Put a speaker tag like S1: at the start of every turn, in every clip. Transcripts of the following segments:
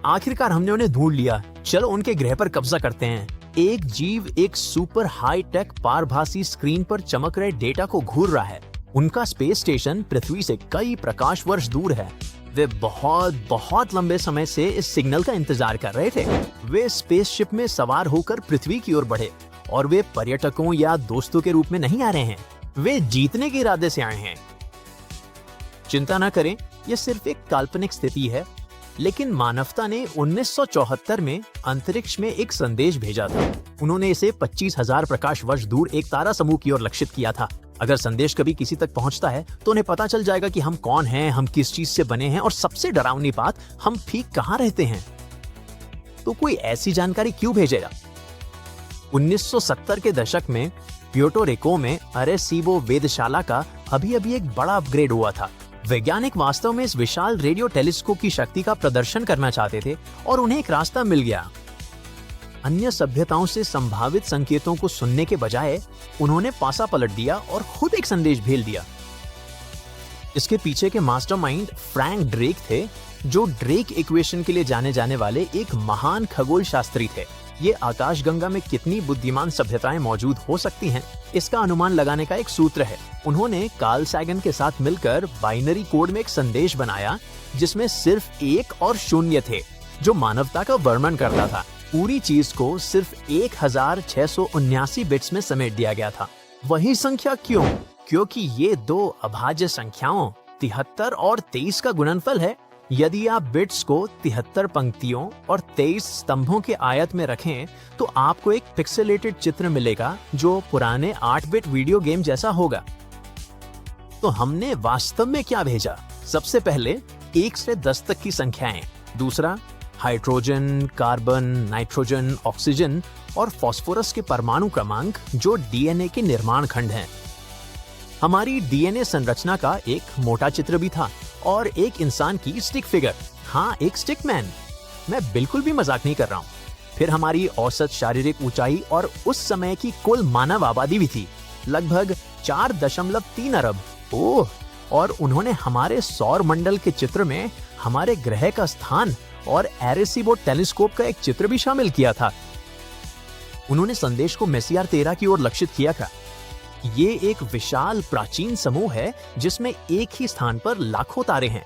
S1: आखिरकार हमने उन्हें ढूंढ लिया, चलो उनके ग्रह पर कब्जा करते हैं। एक जीव एक सुपर हाई टेक पारभासी स्क्रीन पर चमक रहे डेटा को घूर रहा है। उनका स्पेस स्टेशन पृथ्वी से कई प्रकाश वर्ष दूर है। वे बहुत बहुत लंबे समय से इस सिग्नल का इंतजार कर रहे थे। वे स्पेसशिप में सवार होकर पृथ्वी की ओर बढ़े और वे पर्यटकों या दोस्तों के रूप में नहीं आ रहे हैं, वे जीतने के इरादे से आए हैं। चिंता न करें, यह सिर्फ एक काल्पनिक स्थिति है, लेकिन मानवता ने 1974 में अंतरिक्ष में एक संदेश भेजा था। उन्होंने इसे 25,000 प्रकाश वर्ष दूर एक तारा समूह की ओर लक्षित किया था। अगर संदेश कभी किसी तक पहुंचता है तो उन्हें पता चल जाएगा कि हम कौन हैं, हम किस चीज से बने हैं और सबसे डरावनी बात, हम ठीक कहां रहते हैं। तो कोई ऐसी जानकारी क्यों भेजेगा? 1970 के दशक में प्यूर्टो रिको में अरेसीबो वेधशाला का अभी एक बड़ा अपग्रेड हुआ था। वैज्ञानिक वास्तव में इस विशाल रेडियो टेलीस्कोप की शक्ति का प्रदर्शन करना चाहते थे और उन्हें एक रास्ता मिल गया। अन्य सभ्यताओं से संभावित संकेतों को सुनने के बजाय उन्होंने पासा पलट दिया और खुद एक संदेश भेज दिया। इसके पीछे के मास्टरमाइंड फ्रैंक ड्रेक थे, जो ड्रेक इक्वेशन के लिए जाने जाने वाले एक महान खगोल शास्त्री थे। ये आकाशगंगा में कितनी बुद्धिमान सभ्यताएं मौजूद हो सकती हैं, इसका अनुमान लगाने का एक सूत्र है। उन्होंने कार्ल सैगन के साथ मिलकर बाइनरी कोड में एक संदेश बनाया जिसमें सिर्फ 1 और 0 थे, जो मानवता का वर्णन करता था। पूरी चीज को सिर्फ 1679 बिट्स में समेट दिया गया था। वही संख्या क्यों? क्योंकि ये दो अभाज्य संख्याओं 73 और 23 का गुणनफल है। यदि आप बिट्स को 73 पंक्तियों और 23 स्तंभों के आयत में रखें तो आपको एक पिक्सेलेटेड चित्र मिलेगा जो पुराने 8 बिट वीडियो गेम जैसा होगा। तो हमने वास्तव में क्या भेजा? सबसे पहले 1 से 10 तक की संख्याएं, दूसरा हाइड्रोजन, कार्बन, नाइट्रोजन, ऑक्सीजन और फास्फोरस के परमाणु क्रमांक जो डीएनए के निर्माण खंड हैं। हमारी डीएनए संरचना का एक मोटा चित्र भी था और एक इंसान की स्टिक फिगर, हाँ एक स्टिक मैन। मैं बिल्कुल भी मजाक नहीं कर रहा हूँ। फिर हमारी औसत शारीरिक ऊंचाई और उस समय की कुल मानव आबादी भी थी, लगभग 4.3 अरब। ओह, और उन्होंने हमारे सौर मंडल के चित्र में हमारे ग्रह का स्थान और एरेसीबो टेलीस्कोप का एक चित्र भी शामिल किया था। उन्होंने संदेश को मेसियार 13 की ओर लक्षित किया था। ये एक विशाल प्राचीन समूह है जिसमें एक ही स्थान पर लाखों तारे हैं।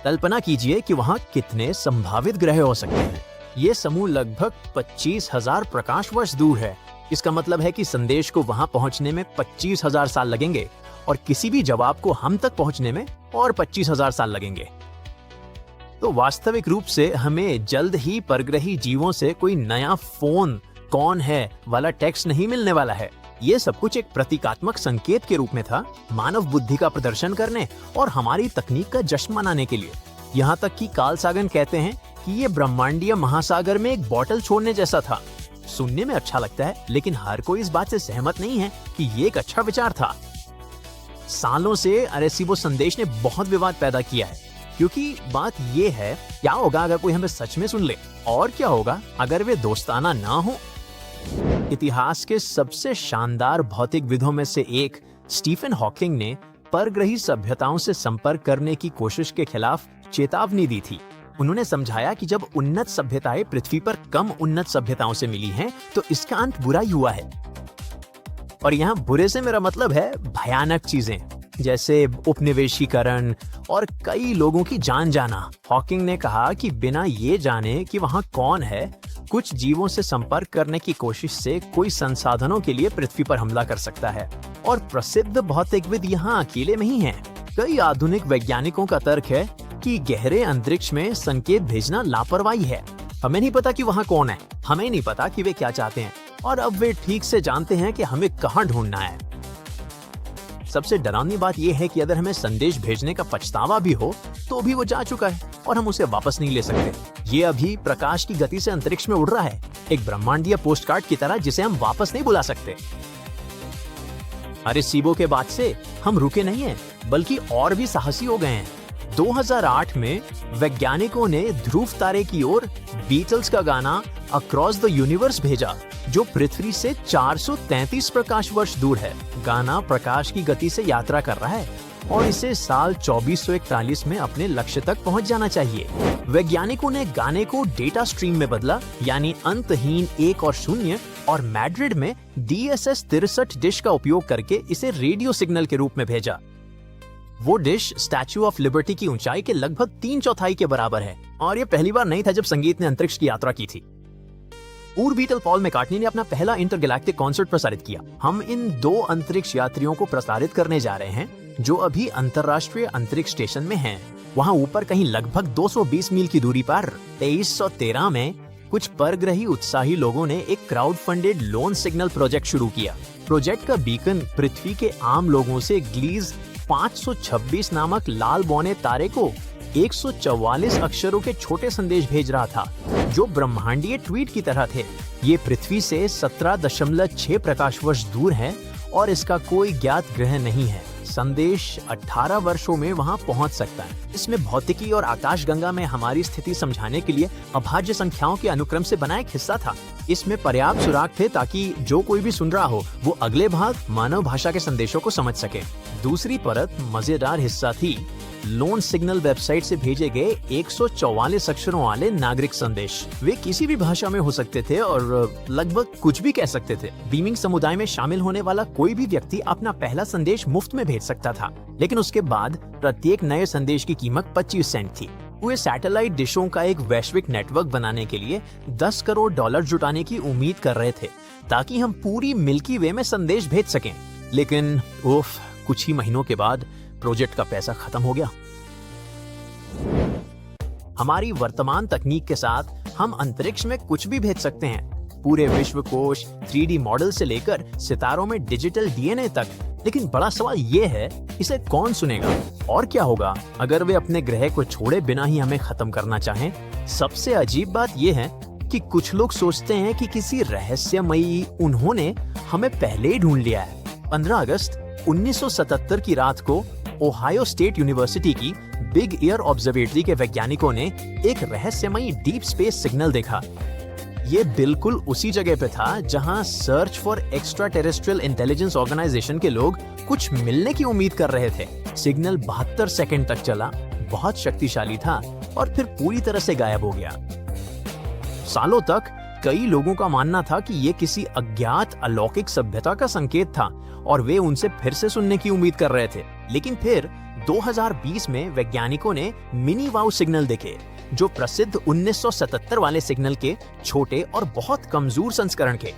S1: कल्पना कीजिए कि वहां कितने संभावित ग्रह हो सकते हैं। ये समूह लगभग 25,000 प्रकाश वर्ष दूर है। इसका मतलब है कि संदेश को वहां पहुंचने में 25,000 साल लगेंगे और किसी भी जवाब को हम तक पहुंचने में और 25,000 साल लगेंगे। तो वास्तविक रूप से हमें जल्द ही परग्रही जीवों से कोई नया फोन कौन है वाला टेक्स्ट नहीं मिलने वाला है। ये सब कुछ एक प्रतीकात्मक संकेत के रूप में था, मानव बुद्धि का प्रदर्शन करने और हमारी तकनीक का जश्न मनाने के लिए। यहाँ तक कि कार्ल सागन कहते हैं कि ये ब्रह्मांडीय महासागर में एक बोतल छोड़ने जैसा था। सुनने में अच्छा लगता है, लेकिन हर कोई इस बात से सहमत नहीं है कि ये एक अच्छा विचार था। सालों से अरेसीबो संदेश ने बहुत विवाद पैदा किया है, क्योंकि बात ये है, क्या होगा अगर कोई हमें सच में सुन ले, और क्या होगा अगर वे दोस्ताना ना हो। इतिहास के सबसे शानदार भौतिकविदों में से एक स्टीफन हॉकिंग ने परग्रही सभ्यताओं से संपर्क करने की कोशिश के खिलाफ चेतावनी दी थी। उन्होंने समझाया कि जब उन्नत सभ्यताएं पृथ्वी पर कम उन्नत सभ्यताओं से मिली हैं, तो इसका अंत बुरा ही हुआ है। और यहाँ बुरे से मेरा मतलब है भयानक चीजें, जैसे उपनिवेशीकरण और कई लोगों की जान जाना। हॉकिंग ने कहा कि बिना ये जाने कि वहाँ कौन है, कुछ जीवों से संपर्क करने की कोशिश से कोई संसाधनों के लिए पृथ्वी पर हमला कर सकता है। और प्रसिद्ध भौतिकविद यहाँ अकेले में ही हैं। कई आधुनिक वैज्ञानिकों का तर्क है कि गहरे अंतरिक्ष में संकेत भेजना लापरवाही है। हमें नहीं पता कि वहाँ कौन है, हमें नहीं पता कि वे क्या चाहते हैं, और अब वे ठीक से जानते हैं कि हमें कहाँ ढूंढना है। सबसे डरावनी बात यह है कि अगर हमें संदेश भेजने का पछतावा भी हो तो भी वो जा चुका है और हम उसे वापस नहीं ले सकते। ये अभी प्रकाश की गति से अंतरिक्ष में उड़ रहा है, एक ब्रह्मांडीय पोस्टकार्ड की तरह जिसे हम वापस नहीं बुला सकते। अरेसीबो के बाद से हम रुके नहीं हैं, बल्कि और भी साहसी हो गए हैं। 2008 में वैज्ञानिकों ने ध्रुव तारे की ओर बीटल्स का गाना अक्रॉस द यूनिवर्स भेजा, जो पृथ्वी से 433 प्रकाश वर्ष दूर है। गाना प्रकाश की गति से यात्रा कर रहा है और इसे साल 2441 में अपने लक्ष्य तक पहुंच जाना चाहिए। वैज्ञानिकों ने गाने को डेटा स्ट्रीम में बदला, यानी अंतहीन 1 और 0, और मैड्रिड में DSS 63 डिश का उपयोग करके इसे रेडियो सिग्नल के रूप में भेजा। वो डिश स्टैच्यू ऑफ लिबर्टी की ऊंचाई के लगभग 3/4 के बराबर है, और ये पहली बार नहीं था जब संगीत ने अंतरिक्ष की यात्रा की थी। पूर्व बीटल पॉल मैकार्टनी ने अपना पहला इंटरगैलेक्टिक कॉन्सर्ट प्रसारित किया। हम इन 2 अंतरिक्ष यात्रियों को प्रसारित करने जा रहे हैं जो अभी अंतरराष्ट्रीय अंतरिक्ष स्टेशन में हैं। वहाँ ऊपर कहीं लगभग 220 मील की दूरी पर 2313 में कुछ परग्रही उत्साही लोगों ने एक crowd funded loan signal project शुरू किया। प्रोजेक्ट का बीकन पृथ्वी के आम लोगों से ग्लीज 526 नामक लाल बौने तारे को 144 अक्षरों के छोटे संदेश भेज रहा था, जो ब्रह्मांडीय ट्वीट की तरह थे। ये पृथ्वी से 17.6 प्रकाश वर्ष दूर है और इसका कोई ज्ञात ग्रह नहीं है। संदेश 18 वर्षों में वहां पहुंच सकता है। इसमें भौतिकी और आकाशगंगा में हमारी स्थिति समझाने के लिए अभाज्य संख्याओं के अनुक्रम से बना एक हिस्सा था। इसमें पर्याप्त सुराग थे ताकि जो कोई भी सुन रहा हो वो अगले भाग मानव भाषा के संदेशों को समझ सके। दूसरी परत मजेदार हिस्सा थी लोन सिग्नल वेबसाइट से भेजे गए 144 अक्षरों वाले नागरिक संदेश। वे किसी भी भाषा में हो सकते थे और लगभग कुछ भी कह सकते थे। बीमिंग समुदाय में शामिल होने वाला कोई भी व्यक्ति अपना पहला संदेश मुफ्त में भेज सकता था, लेकिन उसके बाद प्रत्येक नए संदेश की कीमत 25 सेंट थी। वे सैटेलाइट डिशों का एक वैश्विक नेटवर्क बनाने के लिए $10 करोड़ जुटाने की उम्मीद कर रहे थे ताकि हम पूरी मिल्की वे में संदेश भेज सकें। लेकिन कुछ ही महीनों के बाद प्रोजेक्ट का पैसा खत्म हो गया। हमारी वर्तमान तकनीक के साथ हम अंतरिक्ष में कुछ भी भेज सकते हैं, पूरे विश्वकोश, 3D मॉडल से लेकर सितारों में डिजिटल DNA तक। लेकिन बड़ा सवाल ये है, इसे कौन सुनेगा? और क्या होगा अगर वे अपने ग्रह को छोड़े बिना ही हमें खत्म करना चाहें? सबसे अजीब बात यह है कि कुछ लोग सोचते हैं कि किसी रहस्यमयी उन्होंने हमें पहले ही ढूंढ लिया है। 15 अगस्त 1977 की रात को ओहायो स्टेट यूनिवर्सिटी की बिग ईयर ऑब्जर्वेटरी के वैज्ञानिकों ने एक रहस्यमयी डीप स्पेस सिग्नल देखा। ये बिल्कुल उसी जगह पे था जहां search for extra terrestrial intelligence organisation के लोग कुछ मिलने की उम्मीद कर रहे थे। सिग्नल 72 सेकंड तक चला, बहुत शक्तिशाली था और फिर पूरी तरह से गायब हो गया। सालों तक कई लोगों का मानना था कि ये किसी अज्ञात अलौकिक सभ्यता का संकेत था और वे उनसे फिर से सुनने की उम्मीद कर रहे थे। लेकिन फिर 2020 में वैज्ञानिकों ने मिनी वाउ सिग्नल देखे, जो प्रसिद्ध 1977 वाले सिग्नल के छोटे और बहुत कमजोर संस्करण के।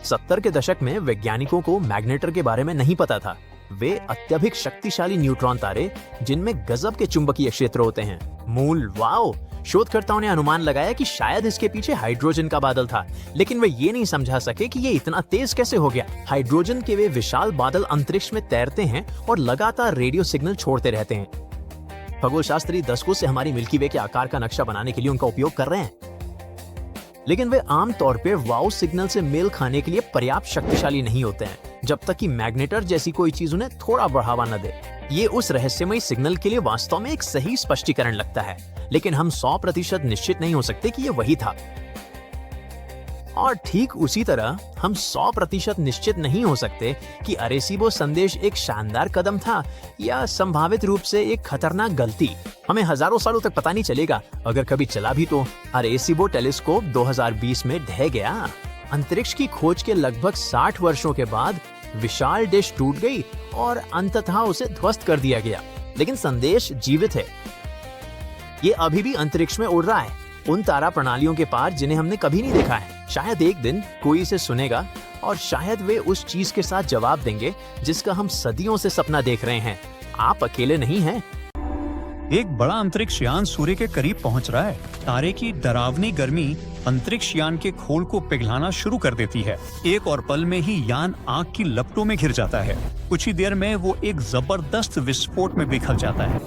S1: 70 के दशक में वैज्ञानिकों को मैग्नेटर के बारे में नहीं पता था। वे अत्यधिक शक्तिशाली न्यूट्रॉन तारे जिनमें गजब के चुंबकीय क्षेत्र होते हैं। मूल वाओ! शोधकर्ताओं ने अनुमान लगाया कि शायद इसके पीछे हाइड्रोजन का बादल था, लेकिन वे ये नहीं समझा सके कि ये इतना तेज कैसे हो गया। हाइड्रोजन के वे विशाल बादल अंतरिक्ष में तैरते हैं और लगातार रेडियो सिग्नल छोड़ते रहते हैं। खगोलशास्त्री दशकों से हमारी मिल्की वे के आकार का नक्शा बनाने के लिए उनका उपयोग कर रहे हैं, लेकिन वे आम तौर पे वाउ सिग्नल से मेल खाने के लिए पर्याप्त शक्तिशाली नहीं होते हैं, जब तक कि मैग्नेटर जैसी कोई चीज उन्हें थोड़ा बढ़ावा न दे। ये उस रहस्यमय सिग्नल के लिए वास्तव में एक सही स्पष्टीकरण लगता है, लेकिन हम 100% निश्चित नहीं हो सकते कि ये वही था। और ठीक उसी तरह हम 100% निश्चित नहीं हो सकते कि अरेसीबो संदेश एक शानदार कदम था या संभावित रूप से एक खतरनाक गलती। हमें हजारों सालों तक पता नहीं चलेगा, अगर कभी चला भी तो। अरेसीबो टेलीस्कोप 2020 में ढह गया। अंतरिक्ष की खोज के लगभग 60 वर्षों के बाद विशाल डिश टूट गई और अंततः उसे ध्वस्त कर दिया गया, लेकिन संदेश जीवित है। ये अभी भी अंतरिक्ष में उड़ रहा है, उन तारा प्रणालियों के पार जिन्हें हमने कभी नहीं देखा है। शायद एक दिन कोई इसे सुनेगा और शायद वे उस चीज के साथ जवाब देंगे जिसका हम सदियों से सपना देख रहे हैं। आप अकेले नहीं हैं।
S2: एक बड़ा अंतरिक्ष यान सूर्य के करीब पहुंच रहा है। तारे की डरावनी गर्मी अंतरिक्ष यान के खोल को पिघलाना शुरू कर देती है। एक और पल में ही यान आग की लपटों में घिर जाता है। कुछ ही देर में वो एक जबरदस्त विस्फोट में बिखर जाता है।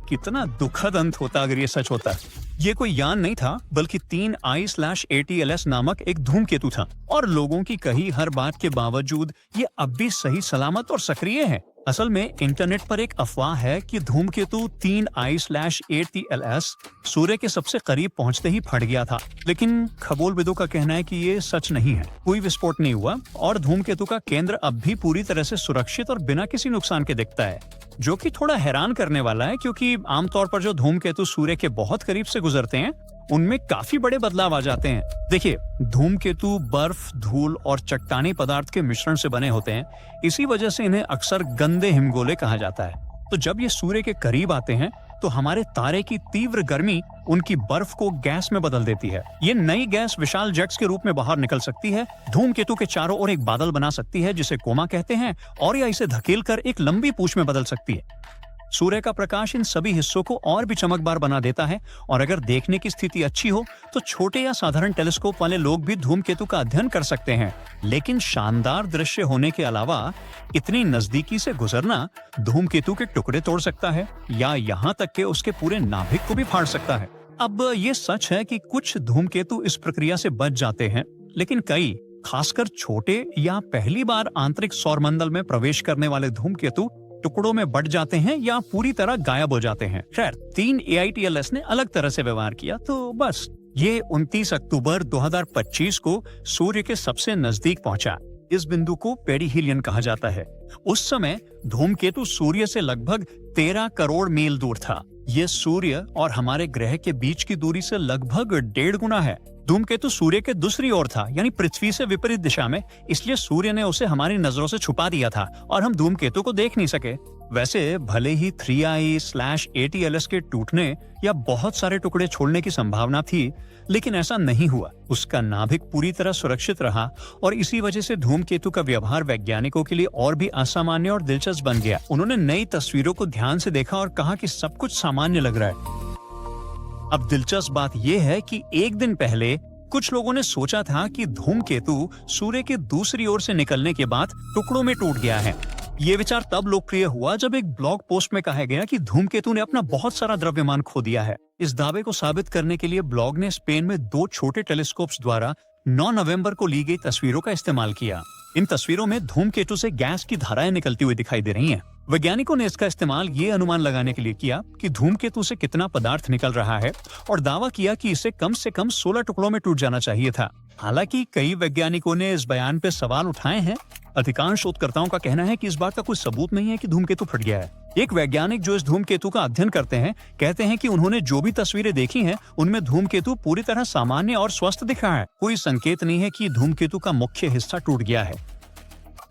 S2: कितना दुखद अंत होता अगर ये सच होता। ये कोई यान नहीं था, बल्कि 3I/ATLS नामक एक धूमकेतु था, और लोगों की कही हर बात के बावजूद ये अब भी सही सलामत और सक्रिय है। असल में इंटरनेट पर एक अफवाह है कि धूमकेतु 3I/8TLS सूर्य के सबसे करीब पहुंचते ही फट गया था, लेकिन खगोलविदों का कहना है कि ये सच नहीं है। कोई विस्फोट नहीं हुआ और धूमकेतु का केंद्र अब भी पूरी तरह से सुरक्षित और बिना किसी नुकसान के दिखता है, जो कि थोड़ा हैरान करने वाला है, क्योंकि आमतौर पर जो धूमकेतु सूर्य के बहुत करीब से गुजरते हैं उनमें काफी बड़े बदलाव आ जाते हैं। देखिए, धूमकेतु बर्फ, धूल और चट्टानी पदार्थ के मिश्रण से बने होते हैं, इसी वजह से इन्हें अक्सर गंदे हिमगोले कहा जाता है। तो जब ये सूर्य के करीब आते हैं तो हमारे तारे की तीव्र गर्मी उनकी बर्फ को गैस में बदल देती है। ये नई गैस विशाल जेट्स के रूप में बाहर निकल सकती है, धूमकेतु के चारों ओर एक बादल बना सकती है जिसे कोमा कहते हैं, और या इसे धकेलकर एक लंबी पूंछ में बदल सकती है। सूर्य का प्रकाश इन सभी हिस्सों को और भी चमकदार बना देता है, और अगर देखने की स्थिति अच्छी हो तो छोटे या साधारण टेलीस्कोप वाले लोग भी धूमकेतु का अध्ययन कर सकते हैं। लेकिन शानदार दृश्य होने के अलावा इतनी नजदीकी से गुजरना धूमकेतु के टुकड़े तोड़ सकता है या यहाँ तक कि उसके पूरे नाभिक को भी फाड़ सकता है। अब ये सच है कि कुछ धूमकेतु इस प्रक्रिया से बच जाते हैं, लेकिन कई, खासकर छोटे या पहली बार आंतरिक सौरमंडल में प्रवेश करने वाले धूमकेतु टुकड़ों में बट जाते हैं या पूरी तरह गायब हो जाते हैं। खैर, 3AITLS ने अलग तरह से व्यवहार किया, तो बस ये 29 अक्टूबर 2025 को सूर्य के सबसे नजदीक पहुंचा। इस बिंदु को पेरिहीलियन कहा जाता है। उस समय धूमकेतु सूर्य से लगभग 13 करोड़ मील दूर था। ये सूर्य और हमारे ग्रह के बीच की दूरी से लगभग 1.5 गुना है। धूमकेतु सूर्य के दूसरी ओर था, यानी पृथ्वी से विपरीत दिशा में, इसलिए सूर्य ने उसे हमारी नजरों से छुपा दिया था और हम धूमकेतु को देख नहीं सके। वैसे भले ही 3I/8TLS के टूटने या बहुत सारे टुकड़े छोड़ने की संभावना थी, लेकिन ऐसा नहीं हुआ। उसका नाभिक पूरी तरह सुरक्षित रहा और इसी वजह से धूमकेतु का व्यवहार वैज्ञानिकों के लिए और भी असामान्य और दिलचस्प बन गया। उन्होंने नई तस्वीरों को ध्यान से देखा और कहा कि सब कुछ सामान्य लग रहा है। अब दिलचस्प बात यह है कि एक दिन पहले कुछ लोगों ने सोचा था कि धूमकेतु सूर्य के दूसरी ओर से निकलने के बाद टुकड़ों में टूट गया है। ये विचार तब लोकप्रिय हुआ जब एक ब्लॉग पोस्ट में कहा गया कि धूमकेतु ने अपना बहुत सारा द्रव्यमान खो दिया है। इस दावे को साबित करने के लिए ब्लॉग ने स्पेन में 2 छोटे टेलीस्कोप्स द्वारा 9 नवंबर को ली गई तस्वीरों का इस्तेमाल किया। इन तस्वीरों में धूमकेतु से गैस की धाराएं निकलती हुई दिखाई दे रही हैं। वैज्ञानिकों ने इसका इस्तेमाल ये अनुमान लगाने के लिए किया कि धूमकेतु से कितना पदार्थ निकल रहा है और दावा किया कि इसे कम से कम 16 टुकड़ों में टूट जाना चाहिए था। हालांकि कई वैज्ञानिकों ने इस बयान पे सवाल उठाए हैं। अधिकांश शोधकर्ताओं का कहना है कि इस बात का कोई सबूत नहीं है कि धूमकेतु फट गया है। एक वैज्ञानिक जो इस धूमकेतु का अध्ययन करते हैं कहते हैं कि उन्होंने जो भी तस्वीरें देखी हैं उनमें धूमकेतु पूरी तरह सामान्य और स्वस्थ दिख रहा है। कोई संकेत नहीं है कि धूमकेतु का मुख्य हिस्सा टूट गया है।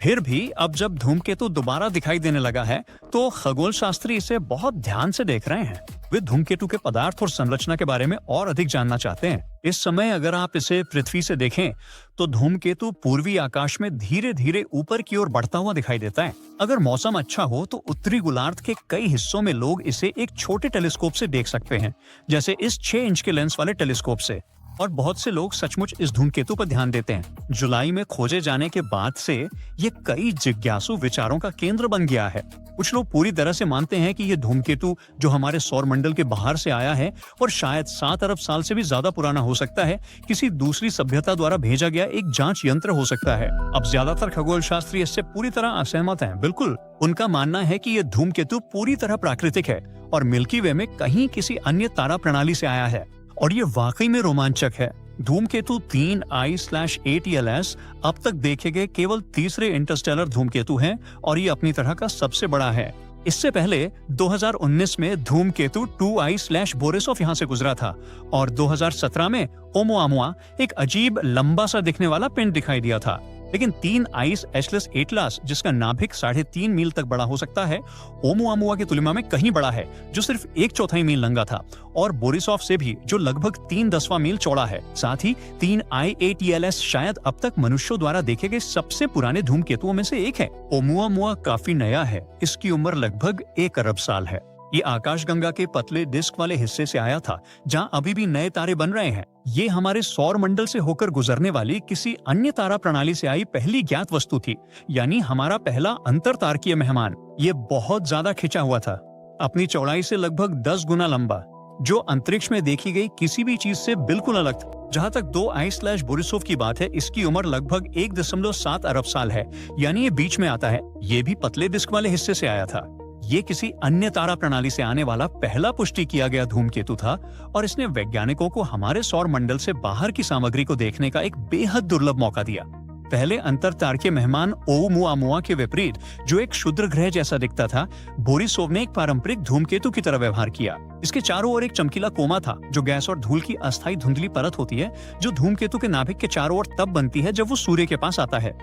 S2: फिर भी अब जब धूमकेतु दोबारा दिखाई देने लगा है तो खगोल शास्त्री इसे बहुत ध्यान से देख रहे हैं। वे धूमकेतु के पदार्थ और संरचना के बारे में और अधिक जानना चाहते हैं। इस समय अगर आप इसे पृथ्वी से देखें तो धूमकेतु पूर्वी आकाश में धीरे धीरे ऊपर की ओर बढ़ता हुआ दिखाई देता है। अगर मौसम अच्छा हो तो उत्तरी गोलार्ध के कई हिस्सों में लोग इसे एक छोटे टेलीस्कोप से देख सकते हैं, जैसे इस 6 इंच के लेंस वाले टेलीस्कोप से। और बहुत से लोग सचमुच इस धूमकेतु पर ध्यान देते हैं। जुलाई में खोजे जाने के बाद से ये कई जिज्ञासु विचारों का केंद्र बन गया है। कुछ लोग पूरी तरह से मानते हैं कि ये धूमकेतु जो हमारे सौरमंडल के बाहर से आया है और शायद 7 अरब साल से भी ज्यादा पुराना हो सकता है, किसी दूसरी सभ्यता द्वारा भेजा गया एक जांच यंत्र हो सकता है। अब ज्यादातर खगोल शास्त्री इससे पूरी तरह असहमत हैं। बिल्कुल, उनका मानना है कि ये धूमकेतु पूरी तरह प्राकृतिक है और मिल्की वे में कहीं किसी अन्य तारा प्रणाली से आया है। और ये वाकई में रोमांचक है। धूमकेतु 3I/8TLS अब तक देखे गए केवल तीसरे इंटरस्टेलर धूमकेतु हैं और ये अपनी तरह का सबसे बड़ा है। इससे पहले 2019 में धूमकेतु 2I/बोरिसोव यहाँ से गुजरा था और 2017 में ओमुआमुआ एक अजीब लंबा सा दिखने वाला पिंड दिखाई दिया था। लेकिन 3I/एटलास जिसका नाभिक 3.5 मील तक बड़ा हो सकता है, ओमुआमुआ की तुलना में कहीं बड़ा है, जो सिर्फ 1/4 मील लंबा था, और बोरिसोव से भी जो लगभग 3/10 मील चौड़ा है। साथ ही 3I/8TLS शायद अब तक मनुष्यों द्वारा देखे गए सबसे पुराने धूमकेतुओं में से एक है। ओमुआमुआ काफी नया है, इसकी उम्र लगभग 1 अरब साल है। ये आकाशगंगा के पतले डिस्क वाले हिस्से से आया था, जहाँ अभी भी नए तारे बन रहे हैं। ये हमारे सौर मंडल से होकर गुजरने वाली किसी अन्य तारा प्रणाली से आई पहली ज्ञात वस्तु थी, यानी हमारा पहला अंतरतारकीय मेहमान। ये बहुत ज्यादा खिंचा हुआ था, अपनी चौड़ाई से लगभग 10 गुना लंबा, जो अंतरिक्ष में देखी गई किसी भी चीज से बिल्कुल अलग था। जहाँ तक 2I/ बोरिसोव की बात है, इसकी उम्र लगभग 1.7 अरब साल है, यानी ये बीच में आता है। ये भी पतले डिस्क वाले हिस्से से आया था। ये किसी अन्य तारा प्रणाली से आने वाला पहला पुष्टि किया गया धूमकेतु था और इसने वैज्ञानिकों को हमारे सौर मंडल से बाहर की सामग्री को देखने का एक बेहद दुर्लभ मौका दिया। पहले अंतरतारकीय मेहमान ओumuamua के विपरीत, जो एक क्षुद्र ग्रह जैसा दिखता था, बोरिसोव ने एक पारंपरिक धूमकेतु की तरह व्यवहार किया। इसके चारों ओर एक चमकीला कोमा था, जो गैस और धूल की अस्थायी धुंधली परत होती है, जो धूमकेतु के नाभिक के चारों ओर तब बनती है जब वो सूर्य के पास आता है।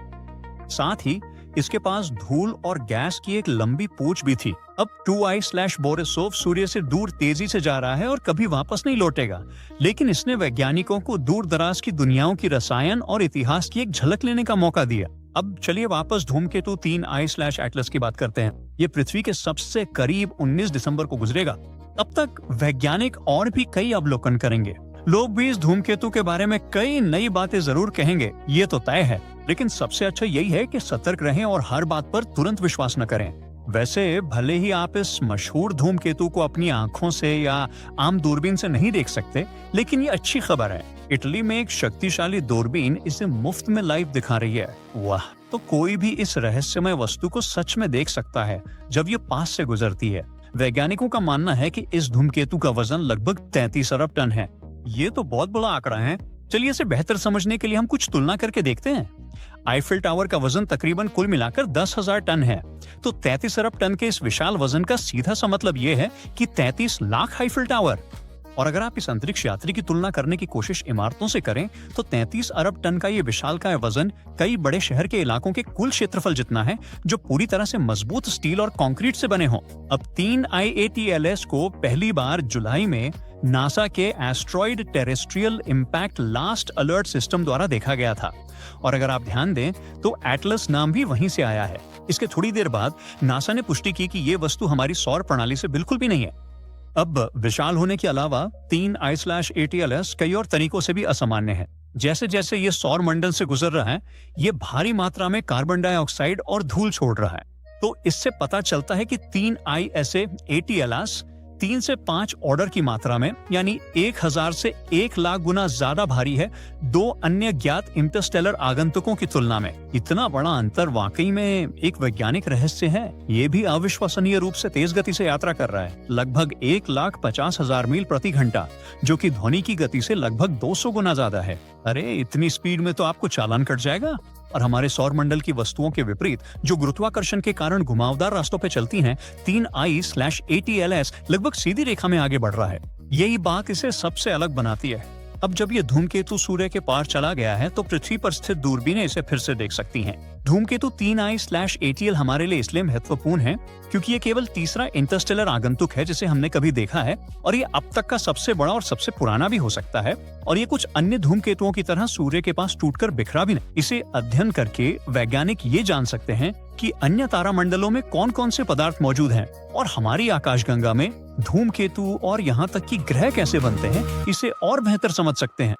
S2: साथ ही इसके पास धूल और गैस की एक लंबी पूंछ भी थी। अब 2I/बोरिसोव सूर्य से दूर तेजी से जा रहा है और कभी वापस नहीं लौटेगा, लेकिन इसने वैज्ञानिकों को दूर दराज की दुनियाओं की रसायन और इतिहास की एक झलक लेने का मौका दिया। अब चलिए वापस धूमकेतु 3I/एटलस की बात करते हैं। ये पृथ्वी के सबसे करीब 19 दिसंबर को गुजरेगा। तब तक वैज्ञानिक और भी कई अवलोकन करेंगे। लोग भी इस धूमकेतु के बारे में कई नई बातें जरूर कहेंगे, ये तो तय है। लेकिन सबसे अच्छा यही है कि सतर्क रहें और हर बात पर तुरंत विश्वास न करें। वैसे भले ही आप इस मशहूर धूमकेतु को अपनी आंखों से या आम दूरबीन से नहीं देख सकते, लेकिन ये अच्छी खबर है। इटली में एक शक्तिशाली दूरबीन इसे मुफ्त में लाइव दिखा रही है। वाह! तो कोई भी इस रहस्यमय वस्तु को सच में देख सकता है जब ये पास से गुजरती है। वैज्ञानिकों का मानना है कि इस धूमकेतु का वजन लगभग 33 अरब टन है। ये तो बहुत बड़ा आंकड़ा है। चलिए इसे बेहतर समझने के लिए हम कुछ तुलना करके देखते हैं। आईफिल टावर का वजन तकरीबन कुल मिलाकर 10,000 टन है, तो 33 अरब टन के इस विशाल वजन का सीधा सा मतलब ये है कि 33 लाख आईफिल टावर। और अगर आप इस अंतरिक्ष यात्री की तुलना करने की कोशिश इमारतों से करें, तो 33 अरब टन का ये विशालकाय वजन कई बड़े शहर के इलाकों के कुल क्षेत्रफल जितना है, जो पूरी तरह से मजबूत स्टील और कंक्रीट से बने हों। अब 3I/ATLS को पहली बार जुलाई में नासा के asteroid terrestrial impact last alert system द्वारा देखा गया था। और अगर आप ध्यान दें तो एटलस नाम भी वहीं से आया है। इसके थोड़ी देर बाद नासा ने पुष्टि की कि ये वस्तु हमारी सौर प्रणाली से बिल्कुल भी नहीं है। अब विशाल होने के अलावा 3I/ATLS कई और तरीकों से भी असामान्य है। जैसे जैसे ये सौर मंडल से गुजर रहा है, ये भारी मात्रा में कार्बन डाइऑक्साइड और धूल छोड़ रहा है। तो इससे पता चलता है कि 3I/ATLS 3 से 5 ऑर्डर की मात्रा में, यानी 1000 से 1 लाख गुना ज्यादा भारी है 2 अन्य ज्ञात इंटरस्टेलर आगंतुकों की तुलना में। इतना बड़ा अंतर वाकई में एक वैज्ञानिक रहस्य है। ये भी अविश्वसनीय रूप से तेज गति से यात्रा कर रहा है, लगभग 1,50,000 मील प्रति घंटा, जो कि ध्वनि की गति से लगभग 200 गुना ज्यादा है। अरे इतनी स्पीड में तो आपको चालान कट जाएगा। और हमारे सौर मंडल की वस्तुओं के विपरीत, जो गुरुत्वाकर्षण के कारण घुमावदार रास्तों पर चलती हैं, 3I/ATLS लगभग सीधी रेखा में आगे बढ़ रहा है। यही बात इसे सबसे अलग बनाती है। अब जब ये धूमकेतु सूर्य के पार चला गया है, तो पृथ्वी पर स्थित दूरबीनें इसे फिर से देख सकती हैं। धूमकेतु 3I/ATL हमारे लिए इसलिए महत्वपूर्ण है क्योंकि ये केवल तीसरा इंटरस्टेलर आगंतुक है जिसे हमने कभी देखा है, और ये अब तक का सबसे बड़ा और सबसे पुराना भी हो सकता है। और ये कुछ अन्य धूमकेतुओं की तरह सूर्य के पास टूटकर बिखरा भी नहीं। इसे अध्ययन करके वैज्ञानिक ये जान सकते हैं कि अन्य तारामंडलों में कौन कौन से पदार्थ मौजूद हैं, और हमारी आकाशगंगा में धूमकेतु और यहाँ तक कि ग्रह कैसे बनते हैं, इसे और बेहतर समझ सकते हैं।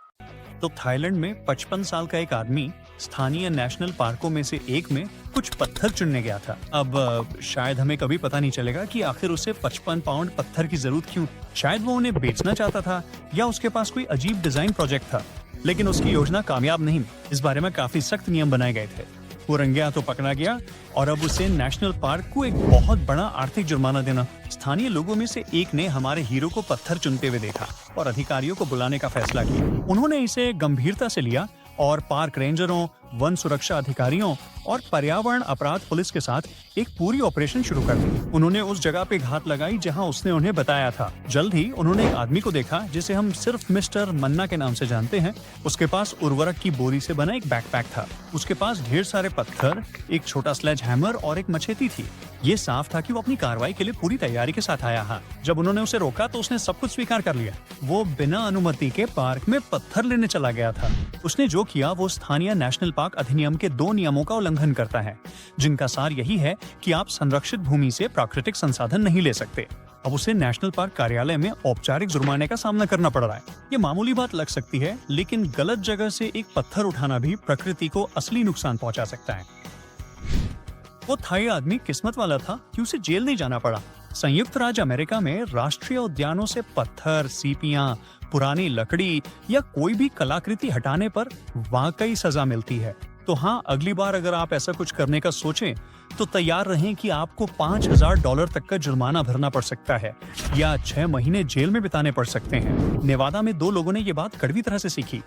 S2: तो थाईलैंड में 55 साल का एक आदमी स्थानीय नेशनल पार्कों में से एक में कुछ पत्थर चुनने गया था। अब शायद हमें कभी पता नहीं चलेगा कि आखिर उसे 55 पाउंड पत्थर की जरूरत क्यों। शायद वो उन्हें बेचना चाहता था, या उसके पास कोई अजीब डिजाइन प्रोजेक्ट था। लेकिन उसकी योजना कामयाब नहीं। इस बारे में काफी सख्त नियम बनाए गए थे। वो रंगया तो पकड़ा गया, और अब उसे नेशनल पार्क को एक बहुत बड़ा आर्थिक जुर्माना देना। स्थानीय लोगों में से एक ने हमारे हीरो को पत्थर चुनते हुए देखा और अधिकारियों को बुलाने का फैसला किया। उन्होंने इसे गंभीरता से लिया और पार्क रेंजरों, वन सुरक्षा अधिकारियों और पर्यावरण अपराध पुलिस के साथ एक पूरी ऑपरेशन शुरू कर दी। उन्होंने उस जगह पे घात लगाई जहां उसने उन्हें बताया था। जल्द ही उन्होंने एक आदमी को देखा जिसे हम सिर्फ मिस्टर मन्ना के नाम से जानते हैं। उसके पास उर्वरक की बोरी से बना एक बैकपैक था। उसके पास ढेर सारे पत्थर, एक छोटा स्लेज हैमर और एक मछेती थी। ये साफ था कि वो अपनी कार्रवाई के लिए पूरी तैयारी के साथ आया है। जब उन्होंने उसे रोका तो उसने सब कुछ स्वीकार कर लिया। वो बिना अनुमति के पार्क में पत्थर लेने चला गया था। उसने जो किया वो स्थानीय नेशनल पार्क अधिनियम के 2 नियमों का उल्लंघन करता है, जिनका सार यही है कि आप संरक्षित भूमि से प्राकृतिक संसाधन नहीं ले सकते। अब उसे नेशनल पार्क कार्यालय में औपचारिक जुर्माने का सामना करना पड़ रहा है। ये मामूली बात लग सकती है, लेकिन गलत जगह से एक पत्थर उठाना भी प्रकृति को असली नुकसान पहुंचा सकता है। वो थाई आदमी किस्मत वाला था कि उसे जेल नहीं जाना पड़ा। संयुक्त राज्य अमेरिका में राष्ट्रीय उद्यानों से पत्थर, सीपियां, पुरानी लकड़ी या कोई भी कलाकृति हटाने पर वाकई सजा मिलती है। तो हाँ, अगली बार अगर आप ऐसा कुछ करने का सोचें तो तैयार रहें कि आपको $5,000 तक का जुर्माना भरना पड़ सकता है या 6 महीने जेल में बिताने पड़ सकते हैं। नेवादा में 2 लोगों ने ये बात कड़वी तरह से सीखी।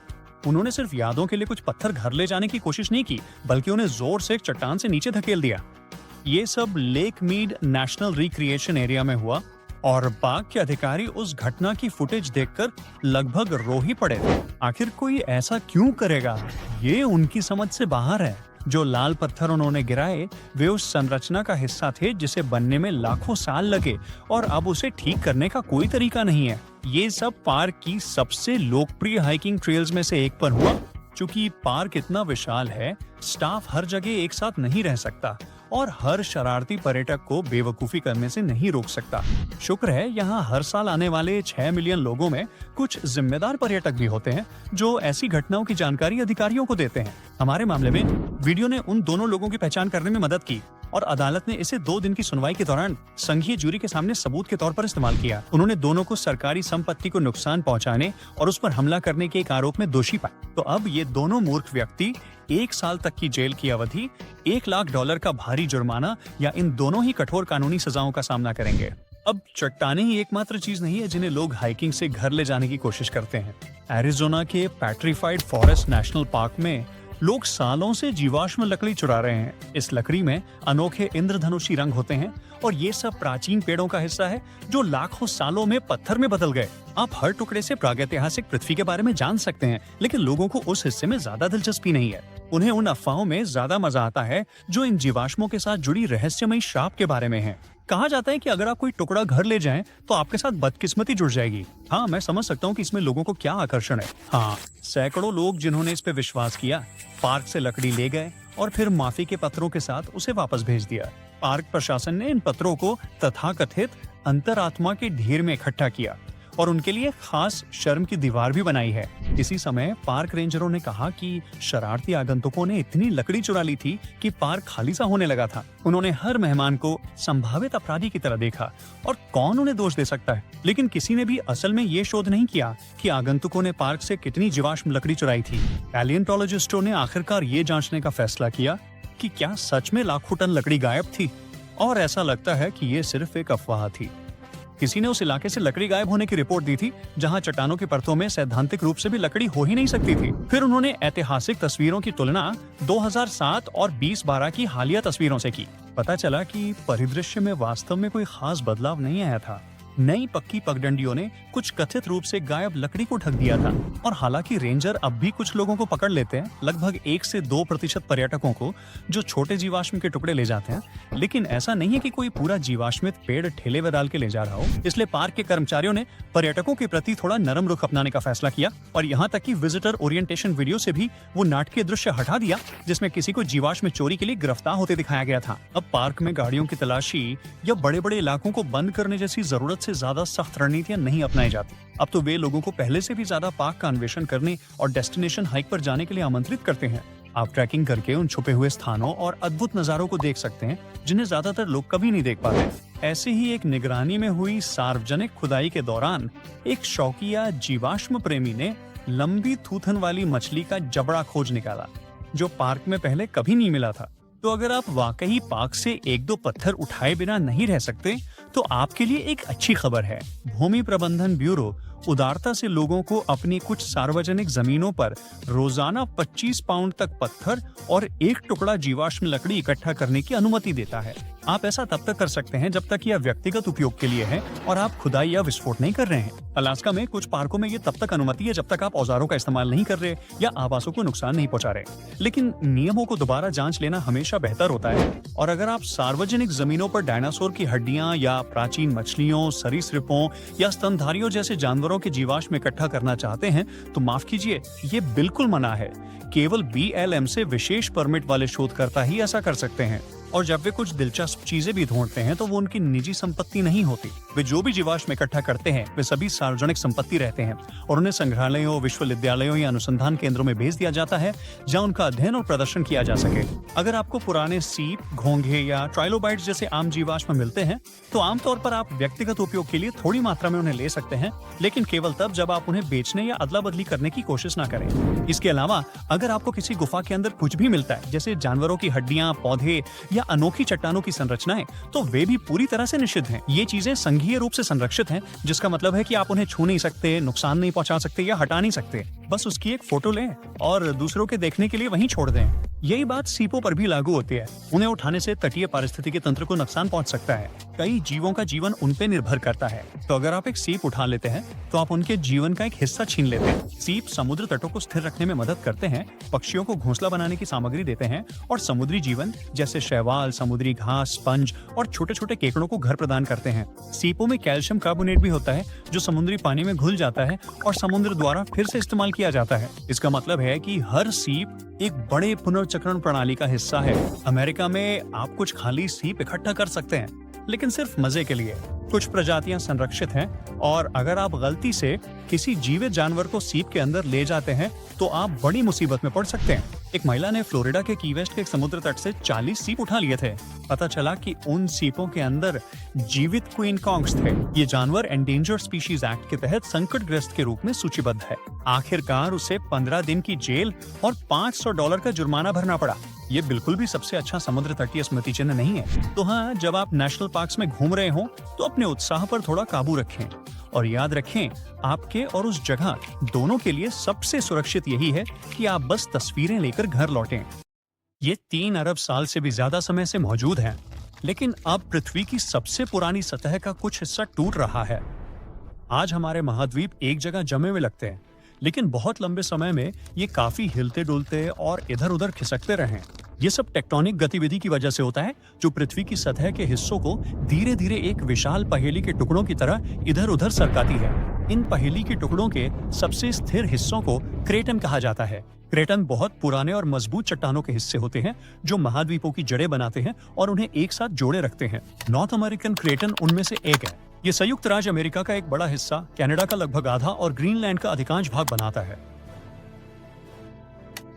S2: उन्होंने सिर्फ यादों के लिए कुछ पत्थर घर ले जाने की कोशिश नहीं की, बल्कि उन्हें जोर से एक चट्टान से नीचे धकेल दिया। ये सब Lake Mead National Recreation Area में हुआ और बाग के अधिकारी उस घटना की फुटेज देखकर लगभग रो ही पड़े थे। आखिर कोई ऐसा क्यों करेगा, ये उनकी समझ से बाहर है। जो लाल पत्थर उन्होंने गिराए वे उस संरचना का हिस्सा थे जिसे बनने में लाखों साल लगे और अब उसे ठीक करने का कोई तरीका नहीं है। ये सब पार्क की सबसे लोकप्रिय हाइकिंग ट्रेल्स में से एक पर हुआ। चूंकि पार्क इतना विशाल है, स्टाफ हर जगह एक साथ नहीं रह सकता और हर शरारती पर्यटक को बेवकूफी करने से नहीं रोक सकता। शुक्र है यहाँ हर साल आने वाले 6 मिलियन लोगों में कुछ जिम्मेदार पर्यटक भी होते हैं जो ऐसी घटनाओं की जानकारी अधिकारियों को देते हैं। हमारे मामले में वीडियो ने उन दोनों लोगों की पहचान करने में मदद की और अदालत ने इसे 2 दिन की सुनवाई के दौरान संघीय जूरी के सामने सबूत के तौर पर इस्तेमाल किया। उन्होंने दोनों को सरकारी संपत्ति को नुकसान पहुंचाने और उस पर हमला करने के एक आरोप में दोषी पाया। तो अब ये दोनों मूर्ख व्यक्ति 1 साल तक की जेल की अवधि, $1 लाख का भारी जुर्माना या इन दोनों ही कठोर कानूनी सजाओं का सामना करेंगे। अब चट्टानें ही एकमात्र चीज नहीं है जिन्हें लोग हाइकिंग से घर ले जाने की कोशिश करते हैं। एरिजोना के पेट्रीफाइड फॉरेस्ट नेशनल पार्क में लोग सालों से जीवाश्म लकड़ी चुरा रहे हैं। इस लकड़ी में अनोखे इंद्रधनुषी रंग होते हैं और ये सब प्राचीन पेड़ों का हिस्सा है जो लाखों सालों में पत्थर में बदल गए। आप हर टुकड़े से प्रागैतिहासिक पृथ्वी के बारे में जान सकते हैं, लेकिन लोगों को उस हिस्से में ज्यादा दिलचस्पी नहीं है। उन्हें उन अफवाहों में ज्यादा मजा आता है जो इन जीवाश्मों के साथ जुड़ी रहस्यमयी श्राप के बारे में है। कहा जाता है कि अगर आप कोई टुकड़ा घर ले जाएं तो आपके साथ बदकिस्मती जुड़ जाएगी। हाँ, मैं समझ सकता हूँ कि इसमें लोगों को क्या आकर्षण है। हाँ, सैकड़ों लोग जिन्होंने इस पे विश्वास किया, पार्क से लकड़ी ले गए और फिर माफी के पत्रों के साथ उसे वापस भेज दिया। पार्क प्रशासन ने इन पत्रों को तथाकथित अंतरात्मा के ढेर में इकट्ठा किया और उनके लिए खास शर्म की दीवार भी बनाई है। इसी समय पार्क रेंजरों ने कहा कि शरारती आगंतुकों ने इतनी लकड़ी चुरा ली थी कि पार्क खाली सा होने लगा था। उन्होंने हर मेहमान को संभावित अपराधी की तरह देखा और कौन उन्हें दोष दे सकता है। लेकिन किसी ने भी असल में ये शोध नहीं किया कि आगंतुकों ने पार्क से कितनी जीवाश्म लकड़ी चुराई थी। पैलियोंटोलॉजिस्टों ने आखिरकार ये जांचने का फैसला किया कि क्या सच में लाखों टन लकड़ी गायब थी, और ऐसा लगता है कि ये सिर्फ एक अफवाह थी। किसी ने उस इलाके से लकड़ी गायब होने की रिपोर्ट दी थी जहां चट्टानों की परतों में सैद्धांतिक रूप से भी लकड़ी हो ही नहीं सकती थी। फिर उन्होंने ऐतिहासिक तस्वीरों की तुलना 2007 और 2012 की हालिया तस्वीरों से की। पता चला कि परिदृश्य में वास्तव में कोई खास बदलाव नहीं आया था। नई पक्की पगडंडियों ने कुछ कथित रूप से गायब लकड़ी को ढक दिया था और हालांकि रेंजर अब भी कुछ लोगों को पकड़ लेते हैं, लगभग 1 से 2% पर्यटकों को जो छोटे जीवाश्म के टुकड़े ले जाते हैं, लेकिन ऐसा नहीं है कि कोई पूरा जीवाश्मित पेड़ ठेले में डाल के ले जा रहा हो। इसलिए पार्क के कर्मचारियों ने पर्यटकों के प्रति थोड़ा नरम रुख अपनाने का फैसला किया और यहाँ तक कि विजिटर ओरिएंटेशन वीडियो से भी वो नाटकीय दृश्य हटा दिया जिसमें किसी को जीवाश्म चोरी के लिए गिरफ्तार होते दिखाया गया था। अब पार्क में गाड़ियों की तलाशी या बड़े बड़े इलाकों को बंद करने जैसी जरूरत से ज्यादा सख्त रणनीतियां नहीं अपनाई जाती। अब तो वे लोगों को पहले से भी ज्यादा पार्क का अन्वेषण करने और डेस्टिनेशन हाइक पर जाने के लिए आमंत्रित करते हैं। आप ट्रैकिंग करके उन छुपे हुए स्थानों और अद्भुत नजारों को देख सकते हैं जिन्हें ज्यादातर लोग कभी नहीं देख पाते। ऐसे ही एक निगरानी में हुई सार्वजनिक खुदाई के दौरान एक शौकिया जीवाश्म प्रेमी ने लंबी थूथन वाली मछली का जबड़ा खोज निकाला जो पार्क में पहले कभी नहीं मिला था। तो अगर आप वाकई पार्क से 1-2 पत्थर उठाए बिना नहीं रह सकते तो आपके लिए एक अच्छी खबर है। भूमि प्रबंधन ब्यूरो उदारता से लोगों को अपनी कुछ सार्वजनिक जमीनों पर रोजाना 25 पाउंड तक पत्थर और 1 टुकड़ा जीवाश्म लकड़ी इकट्ठा करने की अनुमति देता है। आप ऐसा तब तक कर सकते हैं जब तक यह व्यक्तिगत उपयोग के लिए है और आप खुदाई या विस्फोट नहीं कर रहे हैं। अलास्का में कुछ पार्कों में ये तब तक अनुमति है जब तक आप औजारों का इस्तेमाल नहीं कर रहे या आवासों को नुकसान नहीं पहुंचा रहे। लेकिन नियमों को दोबारा जांच लेना हमेशा बेहतर होता है। और अगर आप सार्वजनिक जमीनों पर डायनासोर की हड्डियां या प्राचीन मछलियों, सरीसृपों या स्तनधारियों जैसे जानवरों के जीवाश्म इकट्ठा करना चाहते हैं तो माफ कीजिए, ये बिल्कुल मना है। केवल BLM से विशेष परमिट वाले शोधकर्ता ही ऐसा कर सकते हैं। और जब वे कुछ दिलचस्प चीजें भी ढूंढते हैं तो वो उनकी निजी संपत्ति नहीं होती। वे जो भी जीवाश्म इकट्ठा करते हैं वे सभी सार्वजनिक संपत्ति रहते हैं और उन्हें संग्रहालयों, विश्वविद्यालयों या अनुसंधान केंद्रों में भेज दिया जाता है जहां उनका अध्ययन और प्रदर्शन किया जा सके। अगर आपको पुराने सीप, घोंघे या ट्राइलोबाइट्स जैसे आम जीवाश्म मिलते हैं तो आमतौर पर आप व्यक्तिगत उपयोग के लिए थोड़ी मात्रा में उन्हें ले सकते हैं, लेकिन केवल तब जब आप उन्हें बेचने या अदला बदली करने की कोशिश ना करें। इसके अलावा अगर आपको किसी गुफा के अंदर कुछ भी मिलता है जैसे जानवरों की हड्डियां, पौधे या अनोखी चट्टानों की संरचनाएं, तो वे भी पूरी तरह से निषिद्ध हैं। ये चीजें संघीय रूप से संरक्षित हैं, जिसका मतलब है कि आप उन्हें छू नहीं सकते, नुकसान नहीं पहुंचा सकते या हटा नहीं सकते। बस उसकी एक फोटो लें और दूसरों के देखने के लिए वहीं छोड़ दें। यही बात सीपों पर भी लागू होती है। उन्हें उठाने से तटीय पारिस्थितिकी तंत्र को नुकसान पहुंच सकता है। कई जीवों का जीवन उन पे निर्भर करता है, तो अगर आप एक सीप उठा लेते हैं तो आप उनके जीवन का एक हिस्सा छीन लेते हैं। सीप समुद्र तटों को स्थिर रखने में मदद करते हैं, पक्षियों को घोंसला बनाने की सामग्री देते हैं और समुद्री जीवन जैसे शैवाल, समुद्री घास, स्पंज और छोटे छोटे केकड़ों को घर प्रदान करते हैं। सीपों में कैल्शियम कार्बोनेट भी होता है जो समुद्री पानी में घुल जाता है और समुद्र द्वारा फिर से इस्तेमाल किया जाता है। इसका मतलब है कि हर सीप एक बड़े पुनर्चक्रण प्रणाली का हिस्सा है। अमेरिका में आप कुछ खाली सीप इकट्ठा कर सकते हैं, लेकिन सिर्फ मजे के लिए। कुछ प्रजातियां संरक्षित हैं और अगर आप गलती से किसी जीवित जानवर को सीप के अंदर ले जाते हैं तो आप बड़ी मुसीबत में पड़ सकते हैं। एक महिला ने फ्लोरिडा के की वेस्ट के एक समुद्र तट से 40 सीप उठा लिए थे। पता चला कि उन सीपों के अंदर जीवित क्वीन कॉन्ग्स थे। ये जानवर एंडेंजर्ड स्पीशीज एक्ट के तहत संकटग्रस्त के रूप में सूचीबद्ध है। आखिरकार उसे 15 दिन की जेल और $500 का जुर्माना भरना पड़ा। ये बिल्कुल भी सबसे अच्छा समुद्र तटीय स्मृति चिन्ह नहीं है। तो हाँ, जब आप नेशनल पार्क्स में घूम रहे हो तो अपने उत्साह पर थोड़ा काबू रखें और याद रखें, आपके और उस जगह दोनों के लिए सबसे सुरक्षित यही है कि आप बस तस्वीरें लेकर घर लौटें। ये 3 अरब साल से भी ज्यादा समय से मौजूद हैं, लेकिन अब पृथ्वी की सबसे पुरानी सतह का कुछ हिस्सा टूट रहा है। आज हमारे महाद्वीप एक जगह जमे हुए लगते हैं, लेकिन बहुत लंबे समय में ये काफी हिलते डुलते और इधर उधर खिसकते रहे। ये सब टेक्टोनिक गतिविधि की वजह से होता है, जो पृथ्वी की सतह के हिस्सों को धीरे धीरे एक विशाल पहेली के टुकड़ों की तरह इधर उधर सरकाती है। इन पहेली के टुकड़ों के सबसे स्थिर हिस्सों को क्रेटन कहा जाता है। क्रेटन बहुत पुराने और मजबूत चट्टानों के हिस्से होते हैं जो महाद्वीपों की जड़ें बनाते हैं और उन्हें एक साथ जोड़े रखते हैं। नॉर्थ अमेरिकन क्रेटन उनमें से एक है। ये संयुक्त राज्य अमेरिका का एक बड़ा हिस्सा, कनाडा का लगभग आधा और ग्रीनलैंड का अधिकांश भाग बनाता है।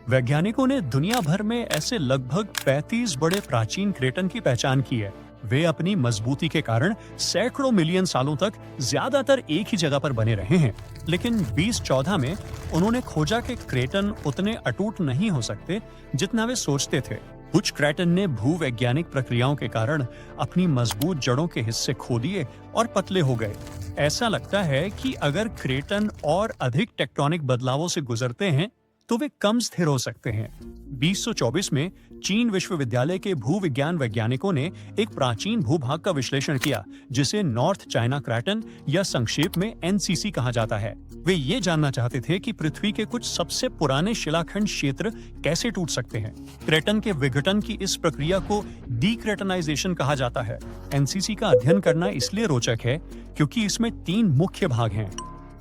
S2: वैज्ञानिकों ने दुनिया भर में ऐसे लगभग 35 बड़े प्राचीन क्रेटन की पहचान की है। वे अपनी मजबूती के कारण सैकड़ों मिलियन सालों तक ज्यादातर एक ही जगह पर बने रहे हैं, लेकिन 2014 में उन्होंने खोजा कि क्रेटन उतने अटूट नहीं हो सकते जितना वे सोचते थे। कुछ क्रेटन ने भूवैज्ञानिक प्रक्रियाओं के कारण अपनी मजबूत जड़ों के हिस्से खो दिए और पतले हो गए। ऐसा लगता है कि अगर क्रेटन और अधिक टेक्टोनिक बदलावों से गुजरते हैं तो वे कम स्थिर हो सकते हैं। 2024 में चीन विश्वविद्यालय के भूविज्ञान वैज्ञानिकों ने एक प्राचीन भूभाग का विश्लेषण किया जिसे नॉर्थ चाइना क्रेटन या संक्षेप में एनसीसी कहा जाता है। वे ये जानना चाहते थे कि पृथ्वी के कुछ सबसे पुराने शिलाखंड क्षेत्र कैसे टूट सकते हैं। क्रेटन के विघटन की इस प्रक्रिया को डीक्रेटनाइजेशन कहा जाता है। एनसीसी का अध्ययन करना इसलिए रोचक है क्योंकि इसमें 3 मुख्य भाग हैं: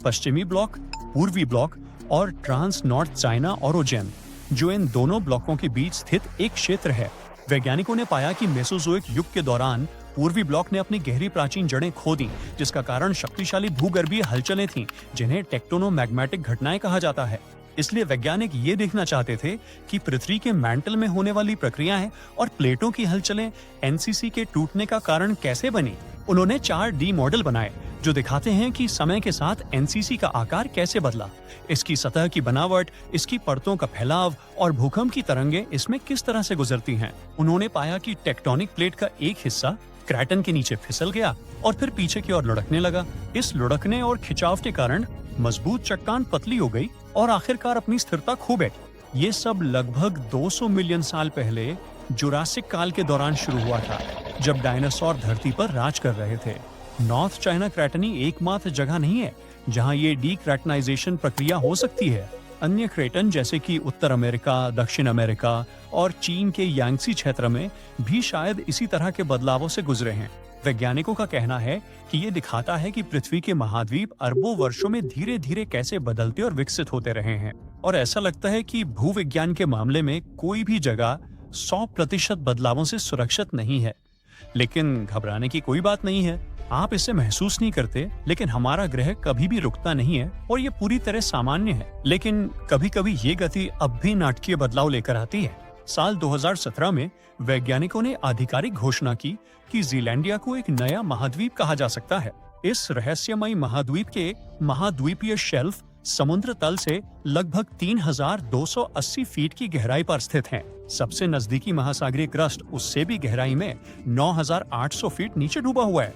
S2: पश्चिमी ब्लॉक, पूर्वी ब्लॉक और ट्रांस नॉर्थ चाइना ओरोजेन, जो इन दोनों ब्लॉकों के बीच स्थित एक क्षेत्र है। वैज्ञानिकों ने पाया कि मेसोजोइक युग के दौरान पूर्वी ब्लॉक ने अपनी गहरी प्राचीन जड़ें खो दी, जिसका कारण शक्तिशाली भूगर्भीय हलचलें थीं, जिन्हें टेक्टोनोमैग्मेटिक घटनाएं कहा जाता है। इसलिए वैज्ञानिक ये देखना चाहते थे कि पृथ्वी के मैंटल में होने वाली प्रक्रियाएं और प्लेटों की हलचलें एनसीसी के टूटने का कारण कैसे बनी। उन्होंने 4D मॉडल बनाए जो दिखाते हैं कि समय के साथ एनसीसी का आकार कैसे बदला, इसकी सतह की बनावट, इसकी परतों का फैलाव और भूकंप की तरंगें इसमें किस तरह से गुजरती हैं। उन्होंने पाया कि टेक्टोनिक प्लेट का एक हिस्सा क्रेटन के नीचे फिसल गया और फिर पीछे की ओर लुढ़कने लगा। इस लुढ़कने और खिंचाव के कारण मजबूत चट्टान पतली हो गई और आखिरकार अपनी स्थिरता खो बैठी। ये सब लगभग 200 मिलियन साल पहले जुरासिक काल के दौरान शुरू हुआ था, जब डायनासोर धरती पर राज कर रहे थे। नॉर्थ चाइना क्रेटनी एकमात्र जगह नहीं है जहां ये डीक्रेटनाइजेशन प्रक्रिया हो सकती है। अन्य क्रेटन जैसे कि उत्तर अमेरिका, दक्षिण अमेरिका और चीन के यांगसी क्षेत्र में भी शायद इसी तरह के बदलावों से गुजरे हैं। वैज्ञानिकों का कहना है कि ये दिखाता है कि पृथ्वी के महाद्वीप अरबों वर्षों में धीरे धीरे कैसे बदलते और विकसित होते रहे हैं। और ऐसा लगता है कि भूविज्ञान के मामले में कोई भी जगह 100% बदलावों से सुरक्षित नहीं है। लेकिन घबराने की कोई बात नहीं है। आप इसे महसूस नहीं करते, लेकिन हमारा ग्रह कभी भी रुकता नहीं है और ये पूरी तरह सामान्य है। लेकिन कभी-कभी ये गति अब भी नाटकीय बदलाव लेकर आती है। साल 2017 में वैज्ञानिकों ने आधिकारिक घोषणा की कि जीलैंडिया को एक नया महाद्वीप कहा जा सकता है। इस रहस्यमयी महाद्वीप के महाद्वीपीय शेल्फ समुद्र तल से लगभग 3280 फीट की गहराई पर स्थित हैं। सबसे नजदीकी महासागरीय क्रस्ट उससे भी गहराई में 9800 फीट नीचे डूबा हुआ है।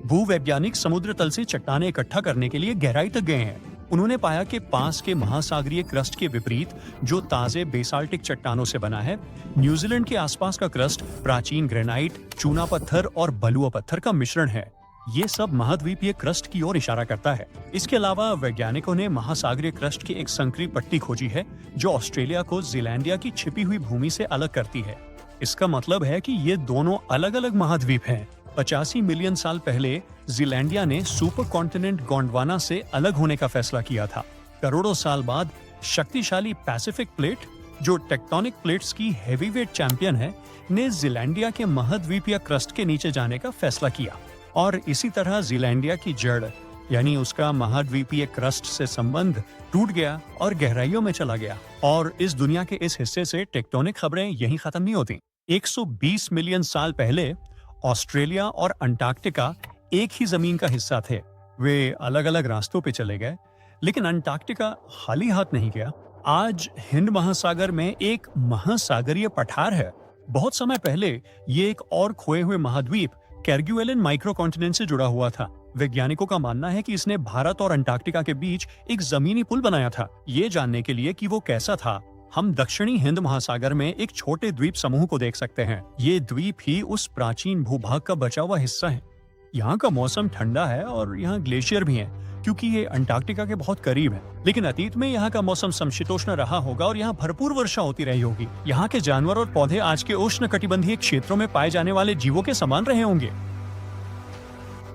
S2: भूवैज्ञानिक समुद्र तल से चट्टानें इकट्ठा करने के लिए गहराई तक गए हैं। उन्होंने पाया कि पास के महासागरीय क्रस्ट के विपरीत, जो ताजे बेसाल्टिक चट्टानों से बना है, न्यूजीलैंड के आसपास का क्रस्ट प्राचीन ग्रेनाइट, चूना पत्थर और बलुआ पत्थर का मिश्रण है। ये सब महाद्वीपीय क्रस्ट की ओर इशारा करता है। इसके अलावा वैज्ञानिकों ने महासागरीय क्रस्ट की एक संकरी पट्टी खोजी है, जो ऑस्ट्रेलिया को जीलैंडिया की छिपी हुई भूमि से अलग करती है। इसका मतलब है कि ये दोनों अलग-अलग महाद्वीप हैं। 85 मिलियन साल पहले जीलैंडिया ने सुपर कॉन्टिनेंट गोंडवाना से अलग होने का फैसला किया था। करोड़ों साल बाद शक्तिशाली पैसिफिक प्लेट, जो टेक्टोनिक प्लेट्स की हेवीवेट चैंपियन है, ने जीलैंडिया के महाद्वीपीय क्रस्ट के नीचे जाने का फैसला किया। और इसी तरह जीलैंडिया की जड़, यानी उसका महाद्वीपीय क्रस्ट से संबंध टूट गया और गहराइयों में चला गया। और इस दुनिया के इस हिस्से से टेक्टोनिक खबरें यहीं खत्म नहीं होती। 120 मिलियन साल पहले ऑस्ट्रेलिया और अंटार्कटिका एक ही जमीन का हिस्सा थे। वे अलग अलग रास्तों पे चले गए, लेकिन अंटार्कटिका खाली हाथ नहीं गया। आज हिंद महासागर में एक महासागरीय पठार है। बहुत समय पहले ये एक और खोए हुए महाद्वीप कैर्गुएलन माइक्रो कॉन्टिनेंट से जुड़ा हुआ था। वैज्ञानिकों का मानना है कि इसने भारत और अंटार्कटिका के बीच एक जमीनी पुल बनाया था। ये जानने के लिए कि वो कैसा था, हम दक्षिणी हिंद महासागर में एक छोटे द्वीप समूह को देख सकते हैं। ये द्वीप ही उस प्राचीन भूभाग का बचा हुआ हिस्सा है। यहाँ का मौसम ठंडा है और यहाँ ग्लेशियर भी हैं, क्योंकि ये अंटार्कटिका के बहुत करीब है। लेकिन अतीत में यहाँ का मौसम समशीतोष्ण रहा होगा और यहाँ भरपूर वर्षा होती रही होगी। यहाँ के जानवर और पौधे आज के उष्णकटिबंधीय क्षेत्रों में पाए जाने वाले जीवों के समान रहे होंगे।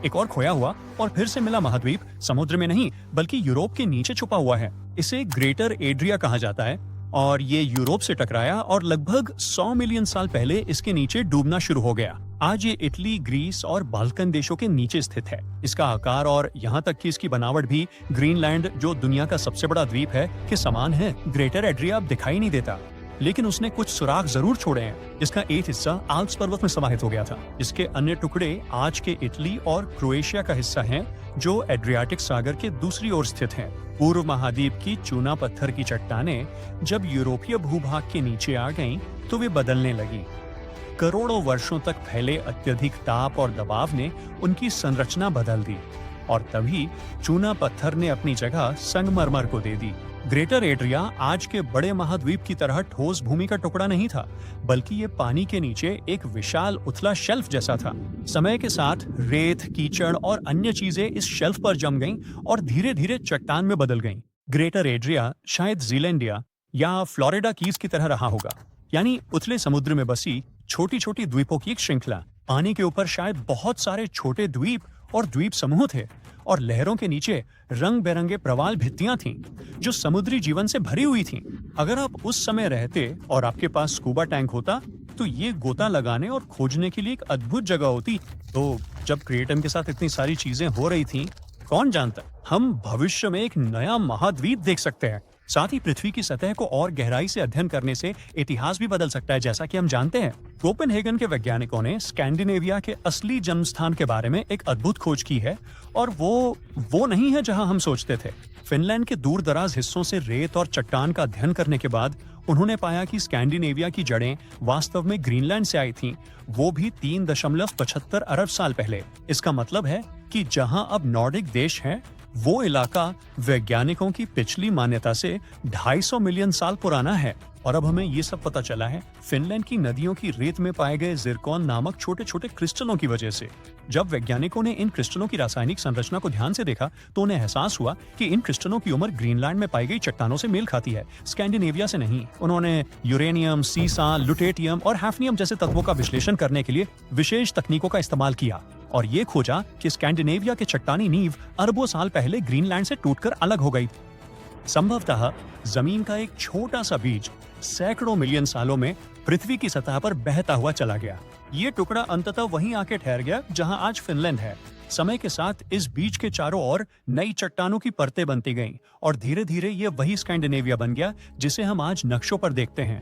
S2: एक और खोया हुआ और फिर से मिला महाद्वीप समुद्र में नहीं, बल्कि यूरोप के नीचे छुपा हुआ है। इसे ग्रेटर एड्रिया कहा जाता है और ये यूरोप से टकराया और लगभग 100 मिलियन साल पहले इसके नीचे डूबना शुरू हो गया। आज ये इटली, ग्रीस और बाल्कन देशों के नीचे स्थित है। इसका आकार और यहाँ तक कि इसकी बनावट भी ग्रीनलैंड, जो दुनिया का सबसे बड़ा द्वीप है, के समान है। ग्रेटर एड्रिया अब दिखाई नहीं देता, लेकिन उसने कुछ सुराग जरूर छोड़े हैं। इसका एक हिस्सा आल्प्स पर्वत में समाहित हो गया था। इसके अन्य टुकड़े आज के इटली और क्रोएशिया का हिस्सा हैं, जो एड्रियाटिक सागर के दूसरी ओर स्थित हैं। पूर्व महाद्वीप की चूना पत्थर की चट्टानें जब यूरोपीय भूभाग के नीचे आ गईं, तो वे बदलने लगी। करोड़ों वर्षों तक फैले अत्यधिक ताप और दबाव ने उनकी संरचना बदल दी और तभी चूना पत्थर ने अपनी जगह संगमरमर को दे दी। ग्रेटर एड्रिया आज के बड़े महाद्वीप की तरह ठोस भूमि का टुकड़ा नहीं था, बल्कि ये पानी के नीचे एक विशाल उथला शेल्फ जैसा था। समय के साथ रेत, कीचड़ और अन्य चीजें इस शेल्फ पर जम गईं और धीरे धीरे चट्टान में बदल गईं। ग्रेटर एड्रिया शायद जीलैंडिया या फ्लोरिडा कीज की तरह रहा होगा, यानी उथले समुद्र में बसी छोटी छोटी द्वीपों की एक श्रृंखला। पानी के ऊपर शायद बहुत सारे छोटे द्वीप और द्वीप समूह थे और लहरों के नीचे रंग बिरंगे प्रवाल भित्तियां थीं, जो समुद्री जीवन से भरी हुई थीं। अगर आप उस समय रहते और आपके पास स्कूबा टैंक होता, तो ये गोता लगाने और खोजने के लिए एक अद्भुत जगह होती। तो जब क्रिएटन के साथ इतनी सारी चीजें हो रही थीं, कौन जानता, हम भविष्य में एक नया महाद्वीप देख सकते हैं। साथ ही पृथ्वी की सतह को और गहराई से अध्ययन करने से इतिहास भी बदल सकता है, जैसा कि हम जानते हैं। कोपेनहेगन के वैज्ञानिकों ने स्कैंडिनेविया के असली जन्म स्थान के बारे में एक अद्भुत खोज की है और वो नहीं है जहां हम सोचते थे। फिनलैंड के दूर दराज हिस्सों से रेत और चट्टान का अध्ययन करने के बाद उन्होंने पाया कि स्कैंडिनेविया की जड़ें वास्तव में ग्रीनलैंड से आई थीं, वो भी 3.75 अरब साल पहले। इसका मतलब है कि जहां अब नॉर्डिक देश हैं, वो इलाका वैज्ञानिकों की पिछली मान्यता से 250 मिलियन साल पुराना है। और अब हमें ये सब पता चला है फिनलैंड की नदियों की रेत में पाए गए जिरकॉन नामक छोटे छोटे क्रिस्टलों की वजह से। जब वैज्ञानिकों ने इन क्रिस्टलों की रासायनिक संरचना को ध्यान से देखा, तो उन्हें एहसास हुआ कि इन क्रिस्टलों की उम्र ग्रीनलैंड में पाई गई चट्टानों से मेल खाती है, स्कैंडिनेविया से नहीं। उन्होंने यूरेनियम, सीसा, लुटेटियम और हैफनियम जैसे तत्वों का विश्लेषण करने के लिए विशेष तकनीकों का इस्तेमाल किया और ये खोजा कि स्कैंडिनेविया के चट्टानी नींव अरबों साल पहले ग्रीनलैंड से टूटकर अलग हो गई। संभवतः जमीन का एक छोटा सा बीज सैकड़ों मिलियन सालों में पृथ्वी की सतह पर बहता हुआ चला गया। ये टुकड़ा अंततः वहीं आके ठहर गया जहां आज फिनलैंड है। समय के साथ इस बीच के चारों ओर नई चट्टानों की परतें बनती गईं और धीरे धीरे ये वही स्कैंडिनेविया बन गया जिसे हम आज नक्शों पर देखते हैं।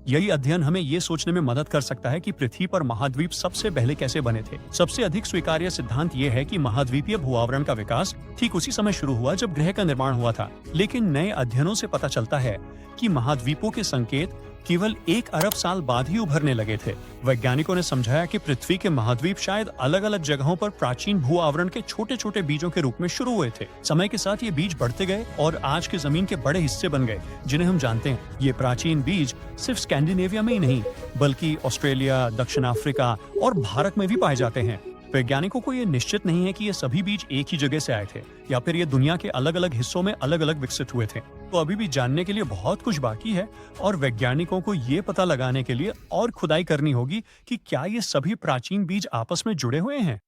S2: यही अध्ययन हमें ये सोचने में मदद कर सकता है कि पृथ्वी पर महाद्वीप सबसे पहले कैसे बने थे। सबसे अधिक स्वीकार्य सिद्धांत ये है कि महाद्वीपीय भूआवरण का विकास ठीक उसी समय शुरू हुआ जब ग्रह का निर्माण हुआ था। लेकिन नए अध्ययनों से पता चलता है कि महाद्वीपों के संकेत केवल 1 अरब साल बाद ही उभरने लगे थे। वैज्ञानिकों ने समझाया कि पृथ्वी के महाद्वीप शायद अलग अलग जगहों पर प्राचीन भू आवरण के छोटे छोटे बीजों के रूप में शुरू हुए थे। समय के साथ ये बीज बढ़ते गए और आज के जमीन के बड़े हिस्से बन गए जिन्हें हम जानते हैं। ये प्राचीन बीज सिर्फ स्कैंडिनेविया में ही नहीं बल्कि ऑस्ट्रेलिया, दक्षिण अफ्रीका और भारत में भी पाए जाते हैं। वैज्ञानिकों को ये निश्चित नहीं है कि ये सभी बीज एक ही जगह से आए थे या फिर ये दुनिया के अलग अलग हिस्सों में अलग अलग विकसित हुए थे। तो अभी भी जानने के लिए बहुत कुछ बाकी है और वैज्ञानिकों को ये पता लगाने के लिए और खुदाई करनी होगी कि क्या ये सभी प्राचीन बीज आपस में जुड़े हुए हैं।